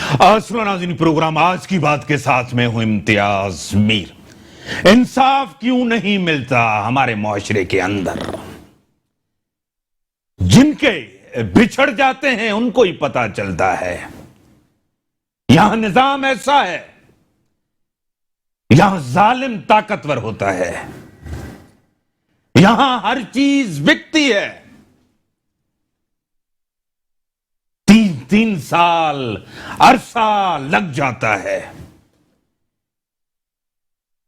سنو ناظرین، پروگرام آج کی بات کے ساتھ میں ہوں امتیاز میر۔ انصاف کیوں نہیں ملتا ہمارے معاشرے کے اندر؟ جن کے بچھڑ جاتے ہیں ان کو ہی پتا چلتا ہے۔ یہاں نظام ایسا ہے، یہاں ظالم طاقتور ہوتا ہے، یہاں ہر چیز بکتی ہے۔ 3 سال عرصہ لگ جاتا ہے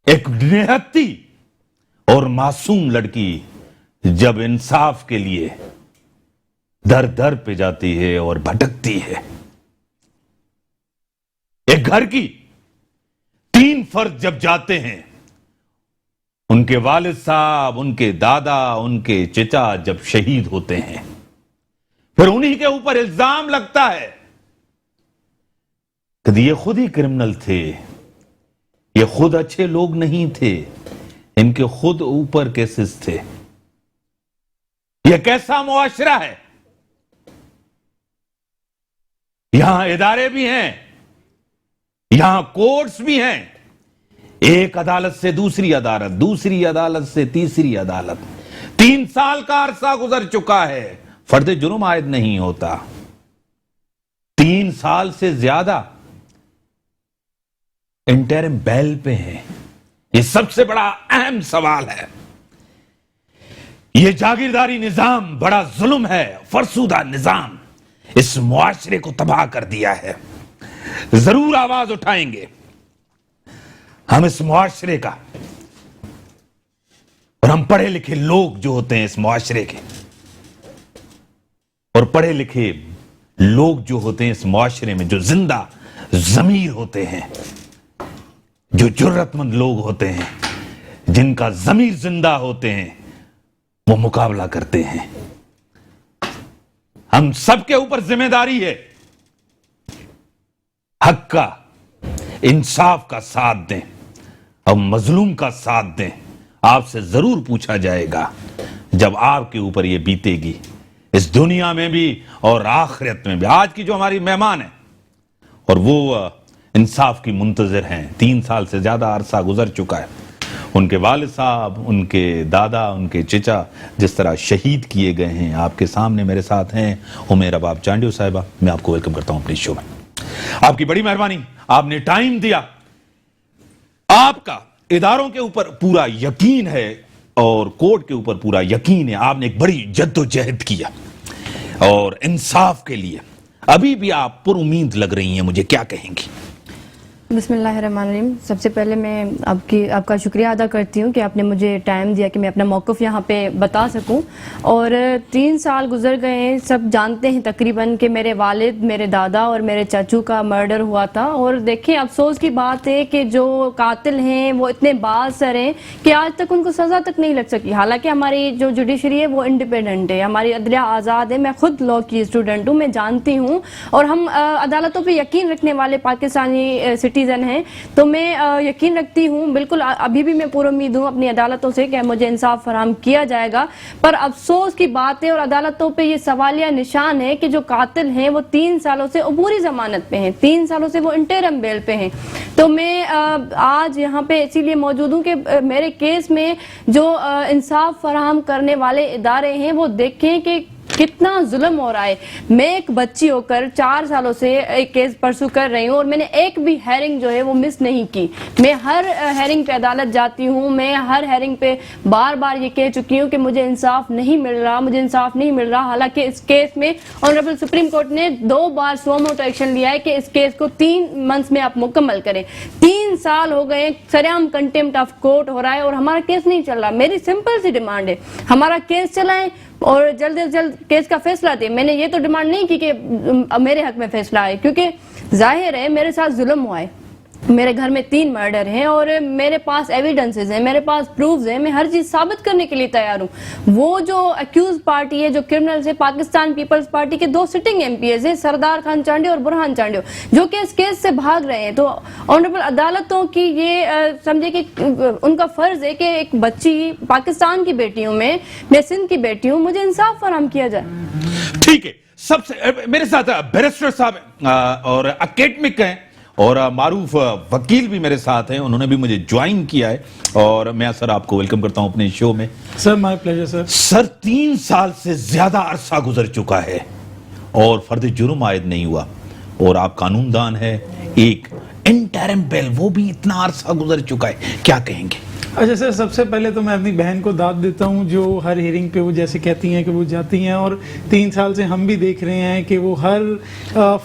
ایک نہتی اور معصوم لڑکی جب انصاف کے لیے در در پہ جاتی ہے اور بھٹکتی ہے۔ ایک گھر کی 3 فرد جب جاتے ہیں، ان کے والد صاحب، ان کے دادا، ان کے چچا جب شہید ہوتے ہیں، پھر انہی کے اوپر الزام لگتا ہے کہ یہ خود ہی کرمنل تھے، یہ خود اچھے لوگ نہیں تھے، ان کے خود اوپر کیسز تھے۔ یہ کیسا معاشرہ ہے؟ یہاں ادارے بھی ہیں، یہاں کورٹس بھی ہیں، ایک عدالت سے دوسری عدالت، دوسری عدالت سے تیسری عدالت۔ 3 سال کا عرصہ گزر چکا ہے، فرد جرم عائد نہیں ہوتا۔ 3 سال سے زیادہ انٹرم بیل پہ ہیں۔ یہ سب سے بڑا اہم سوال ہے۔ یہ جاگیرداری نظام بڑا ظلم ہے، فرسودہ نظام اس معاشرے کو تباہ کر دیا ہے۔ ضرور آواز اٹھائیں گے ہم اس معاشرے کا، اور ہم پڑھے لکھے لوگ جو ہوتے ہیں اس معاشرے کے، اور پڑھے لکھے لوگ جو ہوتے ہیں اس معاشرے میں، جو زندہ ضمیر ہوتے ہیں، جو جرات مند لوگ ہوتے ہیں، جن کا ضمیر زندہ ہوتے ہیں، وہ مقابلہ کرتے ہیں۔ ہم سب کے اوپر ذمہ داری ہے، حق کا، انصاف کا ساتھ دیں اور مظلوم کا ساتھ دیں۔ آپ سے ضرور پوچھا جائے گا جب آپ کے اوپر یہ بیتے گی، اس دنیا میں بھی اور آخرت میں بھی۔ آج کی جو ہماری مہمان ہیں اور وہ انصاف کی منتظر ہیں، 3 سال سے زیادہ عرصہ گزر چکا ہے، ان کے والد صاحب، ان کے دادا، ان کے چچا جس طرح شہید کیے گئے ہیں، آپ کے سامنے میرے ساتھ ہیں عمیر رباب چانڈیو صاحبہ۔ میں آپ کو ویلکم کرتا ہوں اپنے شو میں۔ آپ کی بڑی مہربانی، آپ نے ٹائم دیا، آپ کا اداروں کے اوپر پورا یقین ہے اور کورٹ کے اوپر پورا یقین ہے۔ آپ نے ایک بڑی جد و جہد کیا اور انصاف کے لیے ابھی بھی آپ پر امید لگ رہی ہیں، مجھے کیا کہیں گی؟ بسم اللہ الرحمن الرحیم۔ سب سے پہلے میں آپ کا شکریہ ادا کرتی ہوں کہ آپ نے مجھے ٹائم دیا کہ میں اپنا موقف یہاں پہ بتا سکوں۔ اور 3 سال گزر گئے ہیں، سب جانتے ہیں تقریباً کہ میرے والد، میرے دادا اور میرے چاچو کا مرڈر ہوا تھا۔ اور دیکھیں، افسوس کی بات ہے کہ جو قاتل ہیں وہ اتنے بااثر ہیں کہ آج تک ان کو سزا تک نہیں لگ سکی۔ حالانکہ ہماری جو جوڈیشری ہے وہ انڈیپینڈنٹ ہے، ہماری عدلیہ آزاد ہے۔ میں خود لاء کی اسٹوڈنٹ ہوں، میں جانتی ہوں، اور ہم عدالتوں پہ یقین رکھنے والے پاکستانی سٹیزن ہیں، تو میں یقین رکھتی ہوں، بالکل ابھی بھی میں پورا امید ہوں اپنی عدالتوں سے کہ مجھے انصاف فراہم کیا جائے گا۔ پر افسوس کی بات ہے اور عدالتوں پہ یہ سوالیہ نشان ہے کہ جو قاتل ہیں وہ 3 سالوں سے عبوری ضمانت پہ ہیں، 3 سالوں سے وہ انٹرم بیل پہ ہیں۔ تو میں آج یہاں پہ اسی لیے موجود ہوں کہ میرے کیس میں جو انصاف فراہم کرنے والے ادارے ہیں وہ دیکھیں کہ کتنا ظلم ہو رہا ہے۔ میں ایک بچی ہو کر 4 سالوں سے ایک کیس پرسو کر رہی ہوں اور میں نے ایک بھی ہیرنگ جو ہے وہ مس نہیں کی۔ میں ہر ہیرنگ پہ عدالت جاتی ہوں، میں ہر ہیرنگ پہ بار بار یہ کہہ چکی ہوں کہ مجھے انصاف نہیں مل رہا، مجھے انصاف نہیں مل رہا۔ حالانکہ اس کیس میں آنریبل سپریم کورٹ نے 2 بار سو موٹو ایکشن لیا ہے کہ اس کیس کو 3 منتھس میں آپ مکمل کریں۔ 3 سال ہو گئے، سرعام کنٹیمپٹ آف کورٹ ہو رہا ہے اور ہمارا کیس نہیں چل رہا۔ میری سمپل سی ڈیمانڈ ہے، ہمارا کیس چلائیں اور جلد از جلد کیس کا فیصلہ دیں۔ میں نے یہ تو ڈیمانڈ نہیں کی کہ میرے حق میں فیصلہ آئے، کیونکہ ظاہر ہے میرے ساتھ ظلم ہوا ہے۔ میرے گھر میں 3 مرڈر ہیں اور میرے پاس ایویڈنسز ہیں، میرے پاس پروفز ہیں، میں ہر چیز ثابت کرنے کے لیے تیار ہوں۔ وہ جو اکیوز پارٹی ہے، جو کرمنلز ہے، پاکستان پیپلز پارٹی کے 2 سٹنگ ایم پی ایز ہیں، سردار خان چانڈیو اور برہان چانڈیو، جو کہ اس کیس سے بھاگ رہے ہیں۔ تو آنریبل عدالتوں کی یہ سمجھے کہ ان کا فرض ہے کہ ایک بچی، پاکستان کی بیٹی ہوں میں سندھ کی بیٹی ہوں، مجھے انصاف فراہم کیا جائے۔ ٹھیک ہے، سب سے میرے ساتھ بیرسٹر صاحب اور اکیڈمک ہیں اور معروف وکیل بھی میرے ساتھ ہیں, انہوں نے بھی مجھے جوائن کیا ہے, اور میں سر آپ کو ویلکم کرتا ہوں اپنے شو میں. سر مائی پلیجر سر. سر 3 سال سے زیادہ عرصہ گزر چکا ہے اور فرد جرم عائد نہیں ہوا, اور آپ قانون دان ہے, ایک انٹرم بیل وہ بھی اتنا عرصہ گزر چکا ہے, کیا کہیں گے؟ اچھا سر, سب سے پہلے تو میں اپنی بہن کو داد دیتا ہوں جو ہر ہیئرنگ پہ وہ جیسے کہتی ہیں کہ وہ جاتی ہیں, اور 3 سال سے ہم بھی دیکھ رہے ہیں کہ وہ ہر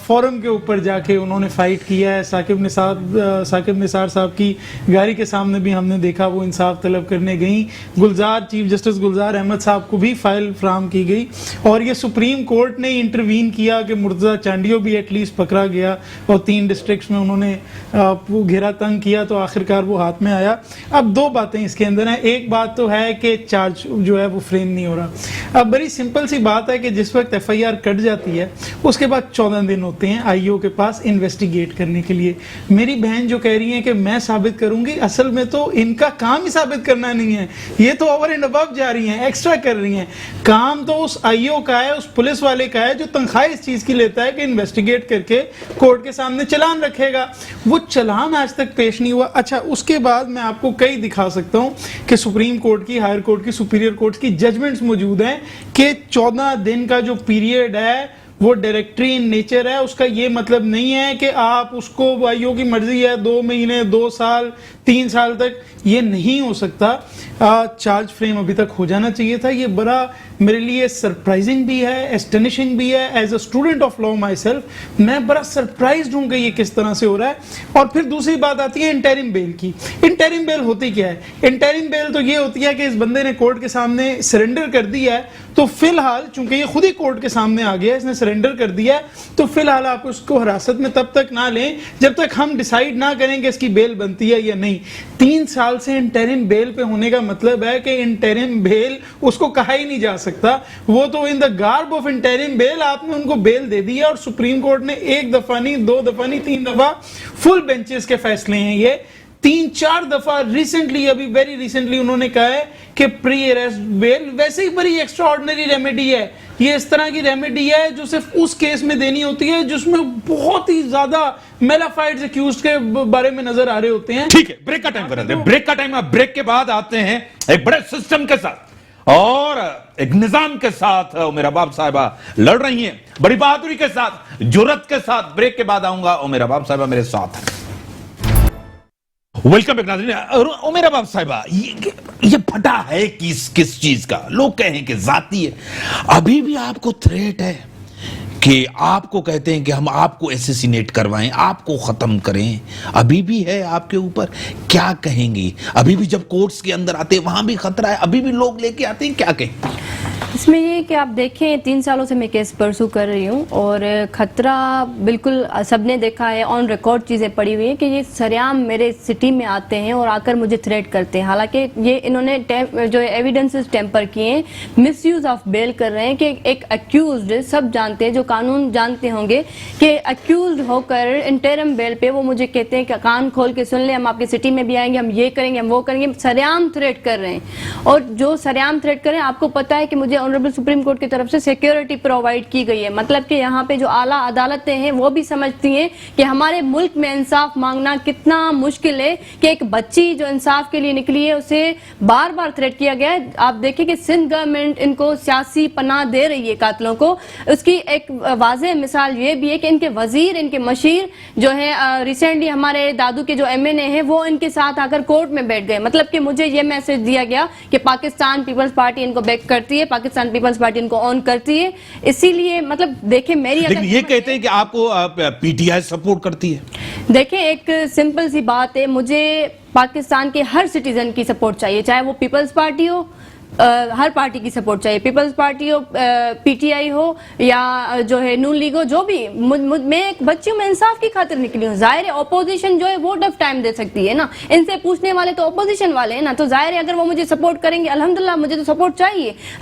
فورم کے اوپر جا کے انہوں نے فائٹ کیا ہے. ثاقب نثار صاحب کی گاڑی کے سامنے بھی ہم نے دیکھا وہ انصاف طلب کرنے گئیں. چیف جسٹس گلزار احمد صاحب کو بھی فائل فراہم کی گئی, اور یہ سپریم کورٹ نے انٹروین کیا کہ مرتضیٰ چانڈیو بھی ایٹ لیسٹ پکڑا گیا, اور 3 ڈسٹرکٹس میں انہوں نے گھیرا تنگ کیا تو آخرکار وہ ہاتھ میں آیا. اب 2 باتیں اس کے اندر ہیں. ایک بات تو ہے کہ چارج جو ہے وہ فریم نہیں ہو رہا. اب بڑی سمپل سی بات ہے کہ جس وقت ایف آئی آر کٹ جاتی ہے اس کے بعد 14 دن ہوتے ہیں آئی او کے پاس انویسٹیگیٹ کرنے کے لیے. میری بہن جو کہہ رہی ہیں کہ میں ثابت کروں گی, اصل میں تو ان کا کام ہی ثابت کرنا نہیں ہے, یہ تو اوور اینڈ ابو جا رہی ہیں, ایکسٹرا کر رہی ہیں. کام تو اس آئی او کا ہے, اس پولیس والے کا ہے جو تنخواہ اس چیز کی لیتا ہے کہ انویسٹیگیٹ کر کے کورٹ کے سامنے چلان رکھے گا. وہ چلان آج تک پیش نہیں ہوا. اچھا, اس کے بعد میں آپ کو کئی دکھا سکتا ہوں کہ سپریم کورٹ کی, ہائر کورٹ کی, سپیریئر کورٹ کی ججمنٹس موجود ہیں کہ 14 دن کا جو پیریڈ ہے وہ ڈائریکٹری ان نیچر ہے. اس کا یہ مطلب نہیں ہے کہ آپ اس کو بھائیوں کی مرضی ہے 2 مہینے 2 سال 3 سال تک, یہ نہیں ہو سکتا. چارج فریم ابھی تک ہو جانا چاہیے تھا. یہ بڑا میرے لیے سرپرائزنگ بھی ہے, اسٹینشنگ بھی ہے. As a student of law my self میں بڑا سرپرائزڈ ہوں کہ یہ کس طرح سے ہو رہا ہے. اور پھر دوسری بات آتی ہے انٹرم بیل کی. انٹرم بیل ہوتی کیا ہے؟ انٹرم بیل تو یہ ہوتی ہے کہ اس بندے نے کورٹ کے سامنے سرنڈر کر دیا ہے, تو فی الحال چونکہ یہ خود ہی کورٹ کے سامنے آ گیا, اس نے سرنڈر کر دیا ہے, تو فی الحال آپ اس کو حراست میں تب تک نہ لیں جب تک ہم ڈیسائیڈ نہ کریں کہ اس کی بیل بنتی ہے یا نہیں. 3 سال سے انٹرم بیل پہ ہونے کا مطلب ہے کہ انٹرم بیل اس کو کہا ہی نہیں جا سکتا, وہ تو ان دا گارب آف انٹرم بیل آپ نے ان کو بیل دے دی ہے. اور سپریم کورٹ نے 1 دفعہ نہیں 2 دفعہ نہیں 3 دفعہ فل بینچز کے فیصلے ہیں یہ, 3-4 دفعہ ریسنٹلی, ابھی ویری ریسنٹلی انہوں نے کہا ہے کہ پری اریسٹ بیل ویسے ہی بڑی ایکسٹرا آرڈنری ریمیڈی ہے. یہ اس طرح کی ریمیڈی ہے جو صرف اس کیس میں دینی ہوتی ہے جس میں بہت ہی زیادہ میلافائڈز اکیوزڈ کے بارے میں نظر آ رہے ہوتے ہیں. ٹھیک ہے, بریک کا ٹائم کر رہے ہیں, بریک کا ٹائم. بریک کے بعد آتے ہیں ایک بڑے سسٹم کے ساتھ اور ایک نظام کے ساتھ. میرا باپ صاحبہ لڑ رہی ہیں بڑی بہادری کے ساتھ, جرت کے ساتھ. بریک کے بعد آؤں گا اور میرا باپ صاحبہ میرے ساتھ ہے. ویلکم بیک ناظرین. او میرا باپ صاحبہ, یہ پھٹا ہے کس چیز کا؟ لوگ کہیں کہ ذاتی ہے. ابھی بھی آپ کو تھریٹ ہے کہ آپ کو کہتے ہیں کہ ہم آپ کو ایسیسینیٹ کروائیں, آپ کو ختم کریں, ابھی بھی ہے آپ کے اوپر. کیا کہیں گی؟ ابھی بھی جب کورٹس کے اندر آتے ہیں وہاں بھی خطرہ ہے, ابھی بھی لوگ لے کے آتے ہیں, کیا کہیں؟ اس میں یہ کہ آپ دیکھیں 3 سالوں سے میں کیس پرسو کر رہی ہوں, اور خطرہ بالکل سب نے دیکھا ہے, آن ریکارڈ چیزیں پڑی ہوئی ہیں کہ یہ سریعام میرے سٹی میں آتے ہیں اور آ کر مجھے تھریٹ کرتے ہیں. حالانکہ یہ انہوں نے جو ایویڈنسز ٹیمپر کیے ہیں, مس یوز آف بیل کر رہے ہیں کہ ایک اکیوزڈ, سب جانتے ہیں جو قانون جانتے ہوں گے کہ اکیوزڈ ہو کر انٹرم بیل پہ وہ مجھے کہتے ہیں کہ کان کھول کے سن لیں, ہم آپ کے سٹی میں بھی آئیں گے, ہم یہ کریں گے, ہم وہ کریں گے. سریعام تھریٹ کر رہے ہیں, اور جو سریعام تھریٹ کر رہے ہیں آپ کو پتا ہے کہ مجھے آنریبل سپریم کورٹ کی طرف سے سیکیورٹی پرووائڈ کی گئی ہے. مطلب کہ یہاں پہ جو اعلیٰ عدالتیں ہیں وہ بھی سمجھتی ہیں کہ ہمارے ملک میں انصاف مانگنا کتنا مشکل ہے, کہ ایک بچی جو انصاف کے لیے نکلی ہے اسے بار بار تھریٹ کیا گیا ہے. آپ دیکھیں کہ سندھ گورنمنٹ ان کو سیاسی پناہ دے رہی ہے قاتلوں کو. اس کی ایک واضح مثال یہ بھی ہے کہ ان کے وزیر, ان کے مشیر جو ہیں, ریسنٹلی ہمارے دادو کے جو ایم این اے ہیں وہ ان کے ساتھ آ کر کورٹ میں بیٹھ گئے. مطلب کہ مجھے یہ میسج دیا گیا کہ پاکستان پیپلز پارٹی ان کو بیک کرتی ہے, پاکستان پیپلز پارٹی ان کو آن کرتی ہے. اسی لیے مطلب دیکھیں میری, لیکن یہ کہتے ہیں کہ آپ کو پی ٹی آئی سپورٹ کرتی ہے. دیکھیں ایک سمپل سی بات ہے, مجھے پاکستان کے ہر سٹیزن کی سپورٹ چاہیے, چاہے وہ پیپلز پارٹی ہو, ہر پارٹی کی سپورٹ چاہیے, پیپلز پارٹی ہو, پی ٹی آئی ہو, یا جو ہے نون لیگ ہو, جو بھی. میں ایک بچی ہوں, میں انصاف کی خاطر نکلی ہوں. ظاہر ہے اپوزیشن جو ہے وہ ڈف ٹائم دے سکتی ہے نا, ان سے پوچھنے والے تو اپوزیشن والے ہیں نا, تو ظاہر ہے اگر وہ مجھے سپورٹ کریں گے الحمدللہ, مجھے تو سپورٹ چاہیے.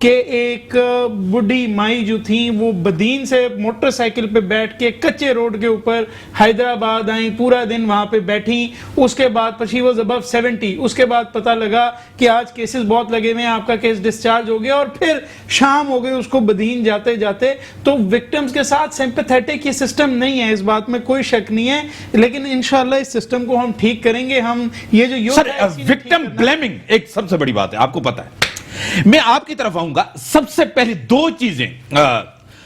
کہ ایک بڈھی مائی جو تھیں وہ بدین سے موٹر سائیکل پہ بیٹھ کے کچے روڈ کے اوپر حیدرآباد آئیں, پورا دن وہاں پہ بیٹھیں, اس کے بعد پر شی واز ابو 70, اس کے بعد پتہ لگا کہ آج کیسز بہت لگے ہوئے ہیں, آپ کا کیس ڈسچارج ہو گیا, اور پھر شام ہو گئی اس کو بدین جاتے جاتے. تو وکٹمز کے ساتھ سمپیتھیٹک یہ سسٹم نہیں ہے, اس بات میں کوئی شک نہیں ہے, لیکن انشاءاللہ اس سسٹم کو ہم ٹھیک کریں گے. ہم یہ جو سر وکٹم بلیمنگ ایک سب سے بڑی بات ہے, آپ کو پتا ہے. میں آپ کی طرف آؤں گا. سب سے پہلے دو چیزیں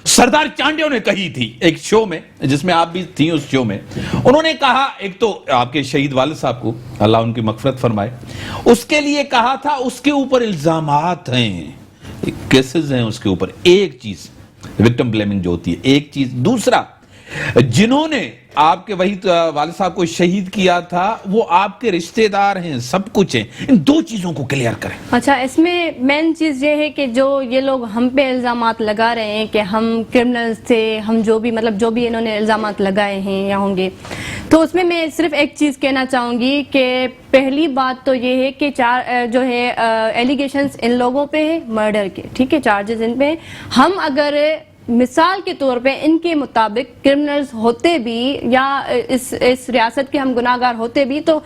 سردار چانڈیو نے کہی تھی ایک شو میں, جس میں آپ بھی تھیں اس شو میں. انہوں نے کہا, ایک تو آپ کے شہید والد صاحب کو اللہ ان کی مغفرت فرمائے, اس کے لیے کہا تھا اس کے اوپر الزامات ہیں, کیسز ہیں اس کے اوپر. ایک چیز وکٹم بلیمنگ جو ہوتی ہے, ایک چیز. دوسرا, جنہوں نے آپ کے وہی والد صاحب کو شہید کیا تھا وہ آپ کے رشتہ دار ہیں, سب کچھ ہیں. ان دو چیزوں کو کلیئر کریں. اچھا, اس میں مین چیز یہ ہے کہ جو یہ لوگ ہم پہ الزامات لگا رہے ہیں کہ ہم کرمنلز تھے, ہم جو بھی مطلب جو بھی انہوں نے الزامات لگائے ہیں یا ہوں گے, تو اس میں صرف ایک چیز کہنا چاہوں گی کہ پہلی بات تو یہ ہے کہ جو ہے ایلیگیشنز ان لوگوں پہ ہے مرڈر کے, ٹھیک ہے, چارجز ان پہ. ہم اگر مثال کے طور پہ ان کے مطابق کرمنلز ہوتے بھی یا اس ریاست کے ہم گناہگار ہوتے بھی, تو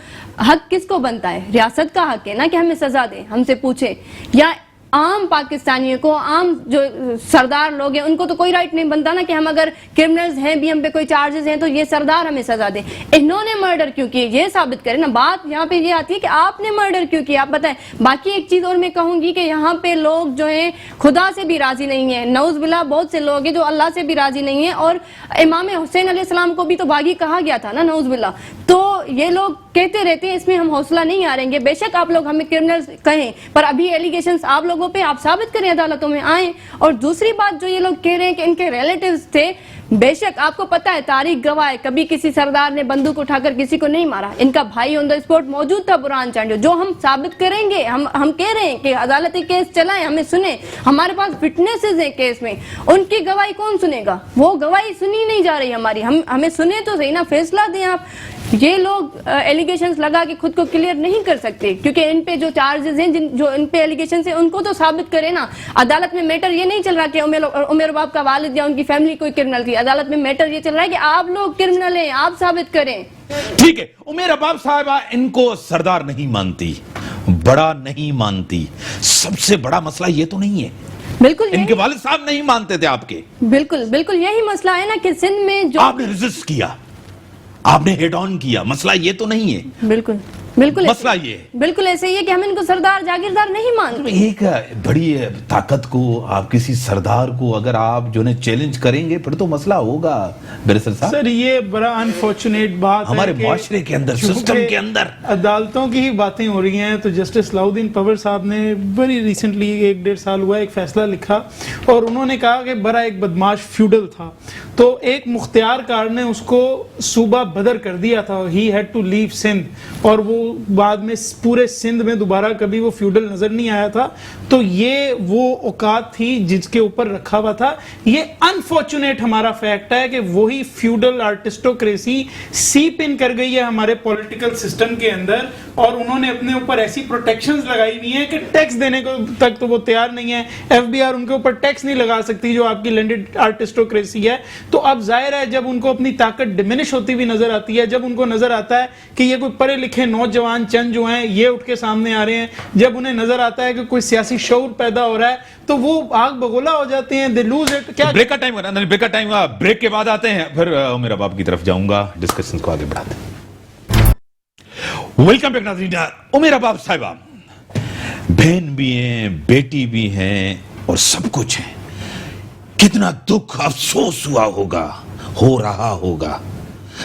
حق کس کو بنتا ہے؟ ریاست کا حق ہے نا کہ ہمیں سزا دیں, ہم سے پوچھیں. یا عام پاکستانیوں کو, عام جو سردار لوگ ہیں ان کو تو کوئی رائٹ نہیں بنتا نا کہ ہم اگر کرمنلز ہیں بھی, ہم پہ کوئی چارجز ہیں, تو یہ سردار ہمیں سزا دیں. انہوں نے مرڈر کیوں کیے یہ ثابت کریں نا. بات یہاں پہ یہ آتی ہے کہ آپ نے مرڈر کیوں کیا, آپ بتائیں. باقی ایک چیز اور میں کہوں گی کہ یہاں پہ لوگ جو ہیں خدا سے بھی راضی نہیں ہیں, نعوذ باللہ بہت سے لوگ ہیں جو اللہ سے بھی راضی نہیں ہیں, اور امام حسین علیہ السلام کو بھی تو باغی کہا گیا تھا نا, نعوذ باللہ. تو یہ لوگ کہتے رہتے ہیں, اس میں ہم حوصلہ نہیں ہاریں گے. بے شک آپ لوگ ہمیں کرمنلز کہیں, پر ابھی ایلیگیشنز آپ لوگوں پہ, آپ ثابت کریں, عدالتوں میں آئیں. اور دوسری بات جو یہ لوگ کہہ رہے ہیں کہ ان کے ریلیٹیوز تھے, بے شک آپ کو پتا ہے, تاریخ گواہ ہے, کبھی کسی سردار نے بندوق اٹھا کر کسی کو نہیں مارا. ان کا بھائی آن دا اسپاٹ موجود تھا برہان چانڈیو. جو ہم ثابت کریں گے, ہم کہہ رہے ہیں کہ عدالتی کیس چلائیں, ہمیں سنیں, ہمارے پاس وٹنسز ہیں کیس میں, ان کی گواہی کون سنے گا؟ وہ گواہی سنی نہیں جا رہی ہماری, ہمیں سنیں تو صحیح نا, فیصلہ دیں آپ. یہ لوگ ایلیگیشنز لگا کے خود کو کلیئر نہیں کر سکتے, کیونکہ ان پہ جو چارجز ہیں, جو ان پہ ایلیگیشنز ہیں, ان کو تو ثابت کرے نا. عدالت میں میٹر یہ نہیں چل رہا کہ عمر باب کا والد یا ان کی فیملی کوئی کرمنل تھی. عدالت میں میٹر یہ چل رہا ہے کہ آپ لوگ کرمنل ہیں, آپ ثابت کریں. ٹھیک ہے, عمر باب صاحبہ ان کو سردار نہیں مانتی, بڑا نہیں مانتی. سب سے بڑا مسئلہ یہ تو نہیں ہے بالکل ان کے والد صاحب نہیں مانتے تھے آپ کے. بالکل بالکل یہی مسئلہ ہے نا کہ سندھ میں جو آپ نے ریزسٹ کیا, آپ نے ہیڈ آن کیا. مسئلہ یہ تو نہیں ہے. بالکل بالکل مسئلہ یہ ہے, بالکل ایسے ہی ہے کہ ہم ان کو سردار جاگیردار نہیں مانتے. ایک بڑی طاقت کو, آپ کسی سردار کو اگر آپ جو ہے چیلنج کریں گے, پھر تو مسئلہ ہوگا. بیرسٹر صاحب, سر یہ بڑا انفارچونیٹ بات ہے ہمارے کہ معاشرے کے اندر, سسٹم کے اندر عدالتوں کی ہی باتیں ہو رہی ہیں. تو جسٹس علاؤالدین پور صاحب نے بڑی ریسنٹلی 1-1.5 سال ہوا ایک فیصلہ لکھا, اور انہوں نے کہا کہ بڑا ایک بدماش فیوڈل تھا, تو ایک مختار کار نے اس کو صوبہ بدر کر دیا تھا. ہی ہیڈ ٹو لیو سندھ, اور وہ بعد میں پورے سندھ میں دوبارہ کبھی وہ فیوڈل نظر نہیں آیا تھا. تو یہ وہ اوقات تھی جس کے اوپر رکھا ہوا تھا. یہ انفارچونیٹ ہمارا فیکٹ ہے کہ وہی فیوڈل آرٹسٹوکریسی سیپ ان کر گئی ہے ہمارے پولیٹیکل سسٹم کے اندر, اور انہوں نے اپنے اوپر ایسی پروٹیکشنز لگائی ہوئی ہیں کہ ٹیکس دینے کو تک تو وہ تیار نہیں ہے. ایف بی آر ان کے اوپر ٹیکس نہیں لگا سکتی جو آپ کی لینڈڈ آرٹسٹوکریسی ہے. تو اب ظاہر ہے جب ان کو اپنی طاقت ڈیمینش ہوتی ہوئی نظر آتی ہے, جب ان کو نظر آتا ہے کہ یہ کوئی پڑھے لکھے نوجوان چند جو ہیں یہ اٹھ کے سامنے آ رہے ہیں, جب انہیں نظر آتا ہے کہ کوئی سیاسی شعور پیدا ہو رہا ہے, تو وہ آگ بگولا ہو جاتے ہیں. They lose it. کیا بریک کا ٹائم ہونا, بریک کا ٹائم, بریک کے بعد آتے ہیں, پھر عمر باب کی طرف جاؤں گا, ڈسکشن کو آگے بڑھاتے ہیں. ویلکم بیک ناظرین. عمر باب صاحبہ بہن بھی ہیں, بیٹی بھی ہیں, اور سب کچھ ہیں. کتنا دکھ افسوس ہوا ہوگا, ہو رہا ہوگا.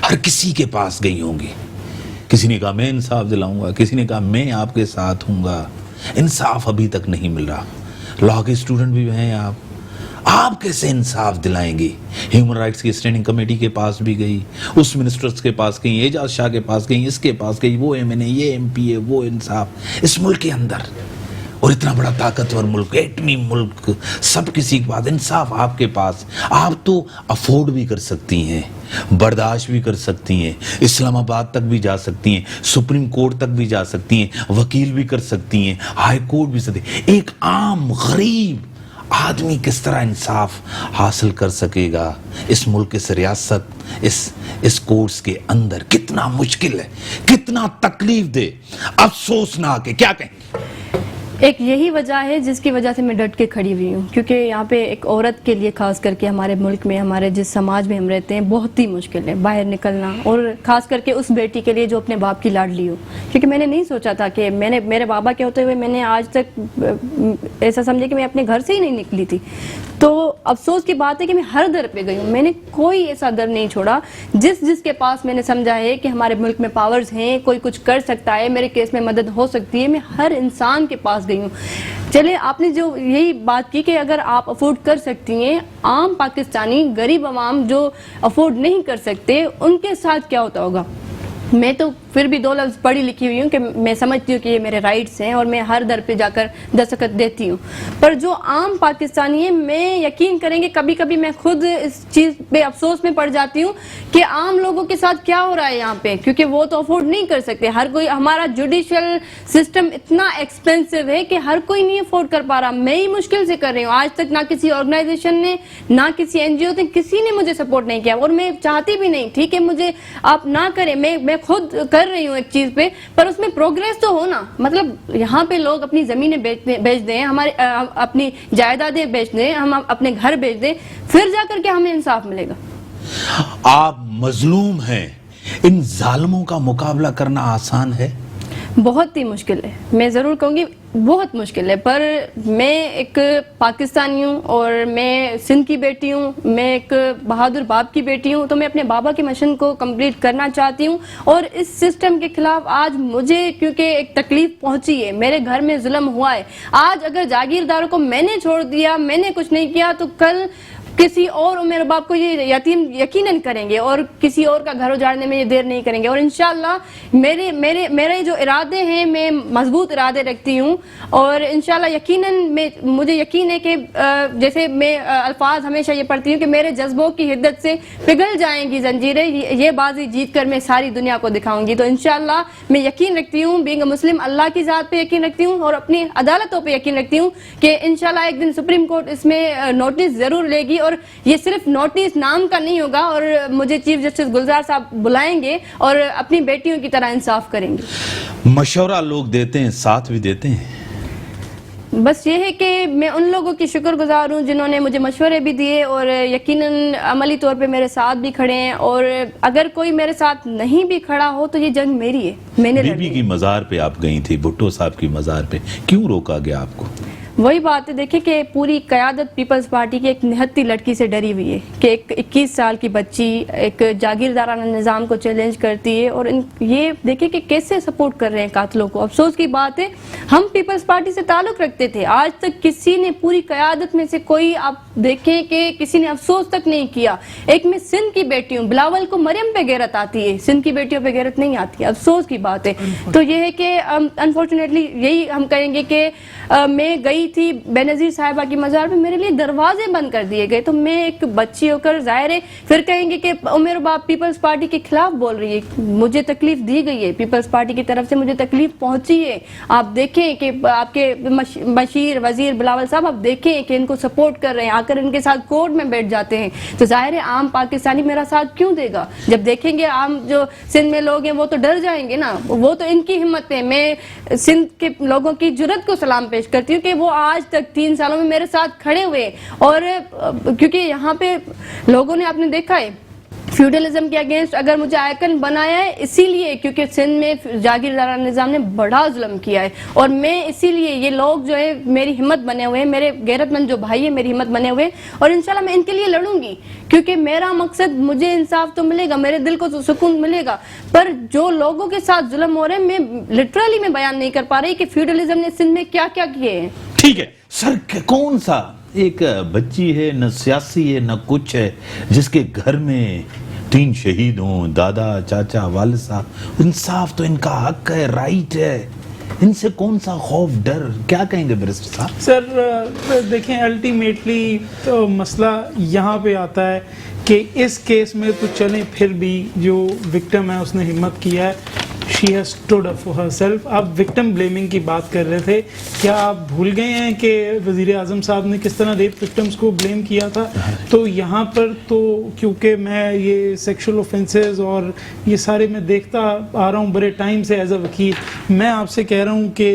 ہر کسی کے پاس گئی ہوں گی. کسی نے کہا میں انصاف دلاؤں گا, کسی نے کہا میں آپ کے ساتھ ہوں گا. انصاف ابھی تک نہیں مل رہا. لاء کے اسٹوڈنٹ بھی ہیں آپ کیسے انصاف دلائیں گی؟ ہیومن رائٹس کی اسٹینڈنگ کمیٹی کے پاس بھی گئی, اس منسٹرز کے پاس گئی, اعجاز شاہ کے پاس گئی, اس کے پاس گئی, وہ ایم این اے, یہ ایم پی اے, وہ انصاف. اس ملک کے اندر اور اتنا بڑا طاقتور ملک, ایٹمی ملک, سب کسی کے پاس, انصاف آپ کے پاس, آپ تو افورڈ بھی کر سکتی ہیں, برداشت بھی کر سکتی ہیں, اسلام آباد تک بھی جا سکتی ہیں, سپریم کورٹ تک بھی جا سکتی ہیں, وکیل بھی کر سکتی ہیں, ہائی کورٹ بھی سکتی ہیں. ایک عام غریب آدمی کس طرح انصاف حاصل کر سکے گا اس ملک, اس ریاست, اس کورس کے اندر؟ کتنا مشکل ہے, کتنا تکلیف دہ, افسوسناک ہے, کیا کہیں؟ ایک یہی وجہ ہے جس کی وجہ سے میں ڈٹ کے کھڑی ہوئی ہوں, کیونکہ یہاں پہ ایک عورت کے لیے خاص کر کے ہمارے ملک میں, ہمارے جس سماج میں ہم رہتے ہیں, بہت ہی مشکل ہے باہر نکلنا, اور خاص کر کے اس بیٹی کے لیے جو اپنے باپ کی لاڈلی ہو. کیونکہ میں نے نہیں سوچا تھا کہ میرے بابا کے ہوتے ہوئے میں نے آج تک ایسا سمجھے کہ میں اپنے گھر سے ہی نہیں نکلی تھی. تو افسوس کی بات ہے کہ میں ہر در پہ گئی ہوں, میں نے کوئی ایسا در نہیں چھوڑا جس کے پاس میں نے سمجھا ہے کہ ہمارے ملک میں پاورز ہیں, کوئی کچھ کر سکتا ہے, میرے کیس میں مدد ہو سکتی ہے, میں ہر انسان کے پاس گئی ہوں. چلے آپ نے جو یہی بات کی کہ اگر آپ افورڈ کر سکتی ہیں, عام پاکستانی غریب عوام جو افورڈ نہیں کر سکتے ان کے ساتھ کیا ہوتا ہوگا. میں تو پھر بھی 2 لفظ پڑھی لکھی ہوئی ہوں کہ میں سمجھتی ہوں کہ یہ میرے رائٹس ہیں اور میں ہر در پہ جا کر دستخط دیتی ہوں. پر جو عام پاکستانی ہیں, میں یقین کریں گے کبھی کبھی میں خود اس چیز پہ افسوس میں پڑ جاتی ہوں کہ عام لوگوں کے ساتھ کیا ہو رہا ہے یہاں پہ, کیونکہ وہ تو افورڈ نہیں کر سکتے. ہر کوئی, ہمارا جوڈیشل سسٹم اتنا ایکسپینسو ہے کہ ہر کوئی نہیں افورڈ کر پا رہا. میں ہی مشکل سے کر رہی ہوں. آج تک نہ کسی آرگنائزیشن نے, نہ کسی NGO نے, کسی نے مجھے سپورٹ نہیں کیا, اور میں چاہتی بھی نہیں. ٹھیک ہے, مجھے آپ نہ کریں, میں خود کر رہی ہوں ایک چیز پہ, پر اس میں پروگریس تو ہونا. مطلب یہاں پہ لوگ اپنی زمینیں بیچ دیں, ہمارے اپنی جائیدادیں بیچ دیں, ہم اپنے گھر بیچ دیں, پھر جا کر کے ہمیں انصاف ملے گا. آپ مظلوم ہیں, ان ظالموں کا مقابلہ کرنا آسان ہے؟ بہت ہی مشکل ہے, میں ضرور کہوں گی بہت مشکل ہے. پر میں ایک پاکستانی ہوں اور میں سندھ کی بیٹی ہوں, میں ایک بہادر باپ کی بیٹی ہوں, تو میں اپنے بابا کے مشن کو کمپلیٹ کرنا چاہتی ہوں. اور اس سسٹم کے خلاف آج مجھے کیونکہ ایک تکلیف پہنچی ہے, میرے گھر میں ظلم ہوا ہے, آج اگر جاگیرداروں کو میں نے چھوڑ دیا, میں نے کچھ نہیں کیا, تو کل کسی اور میرے باپ کو یہ یقیناً کریں گے, اور کسی اور کا گھر اجاڑنے میں یہ دیر نہیں کریں گے. اور انشاءاللہ میرے جو ارادے ہیں, میں مضبوط ارادے رکھتی ہوں, اور انشاءاللہ یقیناً مجھے یقین ہے کہ جیسے میں الفاظ ہمیشہ یہ پڑھتی ہوں کہ میرے جذبوں کی حدت سے پگھل جائیں گی زنجیریں, یہ بازی جیت کر میں ساری دنیا کو دکھاؤں گی. تو انشاءاللہ میں یقین رکھتی ہوں, بینگ اے مسلم, اللہ کی ذات پہ یقین رکھتی ہوں, اور اپنی عدالتوں پہ یقین رکھتی ہوں کہ انشاءاللہ ایک دن سپریم کورٹ اس میں نوٹس ضرور لے گی. اور یہ صرف نوٹس نام کا نہیں ہوگا, اور مجھے چیف جسٹس گلزار صاحب بلائیں گے اور اپنی بیٹیوں کی طرح انصاف کریں گے. مشورہ لوگ دیتے ہیں, ساتھ بھی دیتے ہیں. بس یہ ہے کہ میں ان لوگوں کی شکر گزار ہوں جنہوں نے مجھے مشورے بھی دیے اور یقیناً عملی طور پہ میرے ساتھ بھی کھڑے ہیں. اور اگر کوئی میرے ساتھ نہیں بھی کھڑا ہو تو یہ جنگ میری ہے, میں نے بی بی کی مزار پہ آپ گئی تھی, بھٹو صاحب کی مزار پہ, کیوں روکا گیا آپ کو؟ وہی بات ہے, دیکھیں کہ پوری قیادت پیپلز پارٹی کی ایک نہتی لڑکی سے ڈری ہوئی ہے کہ ایک 21 سال کی بچی ایک جاگیردارانہ نظام کو چیلنج کرتی ہے, اور یہ دیکھیں کہ کیسے سپورٹ کر رہے ہیں قاتلوں کو. افسوس کی بات ہے, ہم پیپلز پارٹی سے تعلق رکھتے تھے, آج تک کسی نے پوری قیادت میں سے کوئی آپ دیکھیں کہ کسی نے افسوس تک نہیں کیا. ایک میں سندھ کی بیٹی ہوں, بلاول کو مریم پہ غیرت آتی ہے, سندھ کی بیٹیوں پہ غیرت نہیں آتی. افسوس کی بات ہے. تو یہ ہے کہ انفارچونیٹلی یہی ہم کہیں گے کہ میں گئی تھی بے نظیر صاحبہ کی مزار پہ, میرے لیے دروازے بند کر دیے گئے. تو میں ایک بچی ہو کر ظاہر ہے پھر کہیں گے کہ عمر باپ پیپلز پارٹی کے خلاف بول رہی ہے. مجھے تکلیف دی گئی ہے, پیپلز پارٹی کی طرف سے مجھے تکلیف پہنچی ہے. آپ دیکھیں کہ آپ کے بشیر وزیر بلاول صاحب, آپ دیکھیں کہ ان کو سپورٹ کر رہے ہیں, آ کر ان کے ساتھ کورٹ میں بیٹھ جاتے ہیں. تو ظاہر ہے عام پاکستانی میرا ساتھ کیوں دے گا؟ جب دیکھیں گے عام جو سندھ میں لوگ ہیں وہ تو ڈر جائیں گے نا. وہ تو ان کی ہمت پہ میں سندھ کے لوگوں کی جرت کو سلام پیش کرتی ہوں کہ وہ آج تک 3 سالوں میں میرے ساتھ کھڑے ہوئے. اور کیونکہ یہاں پہ لوگوں نے آپ نے دیکھا ہے فیوڈلزم کے اگینسٹ اگر مجھے آئیکن بنایا ہے اسی لیے کیونکہ سندھ میں جاگیردارانہ نظام نے بڑا ظلم کیا ہے, اور میں اسی لیے یہ لوگ جو ہے میری ہمت بنے ہوئے ہیں, میرے غیرت مند جو بھائی ہیں میری ہمت بنے ہوئے, اور انشاءاللہ میں ان کے لیے لڑوں گی کیونکہ میرا مقصد مجھے انصاف تو ملے گا, میرے دل کو سکون ملے گا. پر جو لوگوں کے ساتھ ظلم ہو رہے ہیں میں لٹرلی میں بیان نہیں کر پا رہی کہ فیوڈلزم نے سندھ میں کیا کیا کیے ہیں. ٹھیک ہے سر, کون سا ایک بچی ہے, نہ سیاسی ہے نہ کچھ ہے, جس کے گھر میں 3 شہید ہوں, دادا چاچا والد صاحب, انصاف تو ان کا حق ہے, رائٹ ہے. ان سے کون سا خوف ڈر کیا کہیں گے بیرسٹر صاحب؟ سر دیکھیں الٹیمیٹلی تو مسئلہ یہاں پہ آتا ہے کہ اس کیس میں تو چلیں پھر بھی جو وکٹم ہے اس نے ہمت کیا ہے, she has stood up for herself. آپ وکٹم بلیمنگ کی بات کر رہے تھے, کیا آپ بھول گئے ہیں کہ وزیر اعظم صاحب نے کس طرح ریپ وکٹمز کو بلیم کیا تھا؟ تو یہاں پر تو کیونکہ میں یہ سیکشل اوفینسز اور یہ سارے میں دیکھتا آ رہا ہوں بڑے ٹائم سے ایز اے وکیل, میں آپ سے کہہ رہا ہوں کہ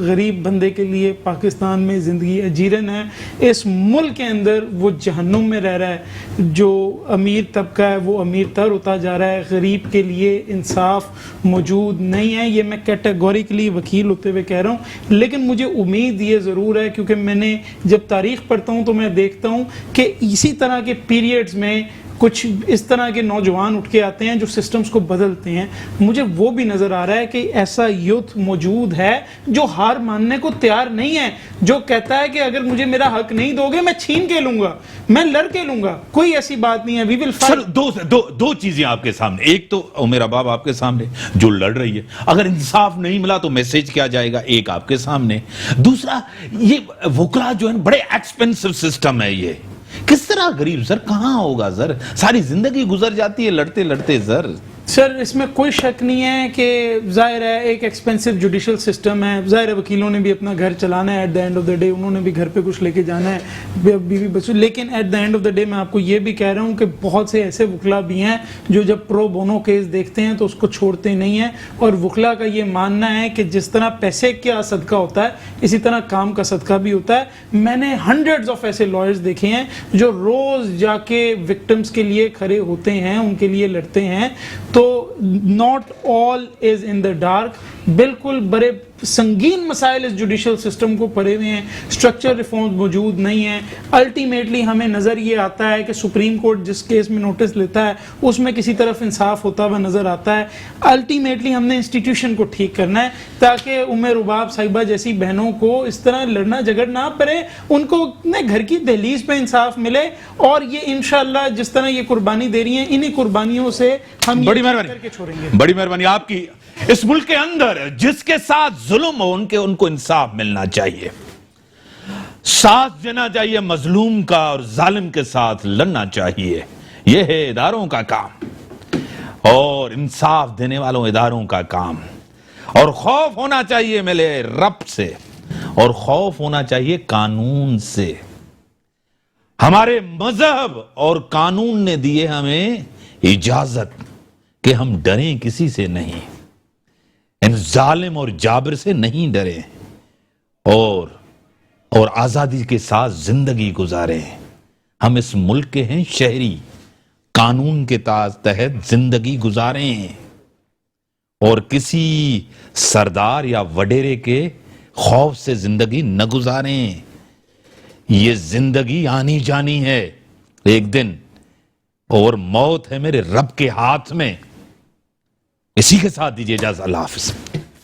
غریب بندے کے لیے پاکستان میں زندگی اجیرن ہے. اس ملک کے اندر وہ جہنم میں رہ رہا ہے, جو امیر طبقہ ہے وہ امیر تر ہوتا جا رہا ہے, غریب کے لیے انصاف موجود نہیں ہے. یہ میں کیٹیگوریکلی وکیل ہوتے ہوئے کہہ رہا ہوں, لیکن مجھے امید یہ ضرور ہے کیونکہ میں نے جب تاریخ پڑھتا ہوں تو میں دیکھتا ہوں کہ اسی طرح کے پیریڈز میں کچھ اس طرح کے نوجوان اٹھ کے آتے ہیں جو سسٹمز کو بدلتے ہیں. مجھے وہ بھی نظر آ رہا ہے کہ ایسا یوتھ موجود ہے جو ہار ماننے کو تیار نہیں ہے, جو کہتا ہے کہ اگر مجھے میرا حق نہیں دو گے میں چھین کے لوں گا, میں لڑ کے لوں گا, کوئی ایسی بات نہیں ہے. وی ول فائٹ. دو چیزیں آپ کے سامنے, ایک تو میرا باپ آپ کے سامنے جو لڑ رہی ہے, اگر انصاف نہیں ملا تو میسج کیا جائے گا, ایک آپ کے سامنے. دوسرا یہ وکلا جو ہے بڑے ایکسپینسو سسٹم ہے, یہ کس طرح غریب سر کہاں ہوگا سر, ساری زندگی گزر جاتی ہے لڑتے لڑتے سر اس میں کوئی شک نہیں ہے کہ ظاہر ہے ایک ایکسپینسو جوڈیشل سسٹم ہے, ظاہر ہے وکیلوں نے بھی اپنا گھر چلانا ہے, at the end of the day انہوں نے بھی گھر پہ کچھ لے کے جانا ہے, بیوی بچوں, لیکن at the end of the day میں آپ کو یہ بھی کہہ رہا ہوں کہ بہت سے ایسے وکلا بھی ہیں جو جب پرو بونو کیس دیکھتے ہیں تو اس کو چھوڑتے نہیں ہیں, اور وکلا کا یہ ماننا ہے کہ جس طرح پیسے کا صدقہ ہوتا ہے اسی طرح کام کا صدقہ بھی ہوتا ہے. میں نے ہنڈریڈز آف ایسے لائرز دیکھے ہیں جو روز جا کے وکٹمز کے لیے کھڑے ہوتے ہیں, ان کے لیے لڑتے ہیں. تو not all is in the dark. بالکل بڑے سنگین مسائل اس جوڈیشل سسٹم کو پڑے ہوئے ہیں, اسٹرکچر ریفارمز موجود نہیں ہیں. الٹیمیٹلی ہمیں نظر یہ آتا ہے کہ سپریم کورٹ جس کیس میں نوٹس لیتا ہے اس میں کسی طرف انصاف ہوتا ہوا نظر آتا ہے. الٹیمیٹلی ہم نے انسٹیٹیوشن کو ٹھیک کرنا ہے تاکہ رباب صاحبہ جیسی بہنوں کو اس طرح لڑنا جھگڑ نہ پڑے, ان کو اپنے گھر کی دہلیز پہ انصاف ملے, اور یہ انشاءاللہ جس طرح یہ قربانی دے رہی ہیں انہی قربانیوں سے ہم بڑی کر کے چھوڑیں گے. بڑی مہربانی آپ کی. اس ملک کے اندر جس کے ساتھ ظلم ہو ان کو انصاف ملنا چاہیے, ساتھ دینا چاہیے مظلوم کا, اور ظالم کے ساتھ لڑنا چاہیے. یہ ہے اداروں کا کام, اور انصاف دینے والوں اداروں کا کام. اور خوف ہونا چاہیے میرے رب سے, اور خوف ہونا چاہیے قانون سے. ہمارے مذہب اور قانون نے دیے ہمیں اجازت کہ ہم ڈریں کسی سے نہیں, ان ظالم اور جابر سے نہیں ڈریں, اور آزادی کے ساتھ زندگی گزاریں. ہم اس ملک کے ہیں شہری, قانون کے تحت زندگی گزاریں, اور کسی سردار یا وڈیرے کے خوف سے زندگی نہ گزاریں. یہ زندگی آنی جانی ہے ایک دن, اور موت ہے میرے رب کے ہاتھ میں. اسی کے ساتھ دیجیے اجازت, اللہ حافظ.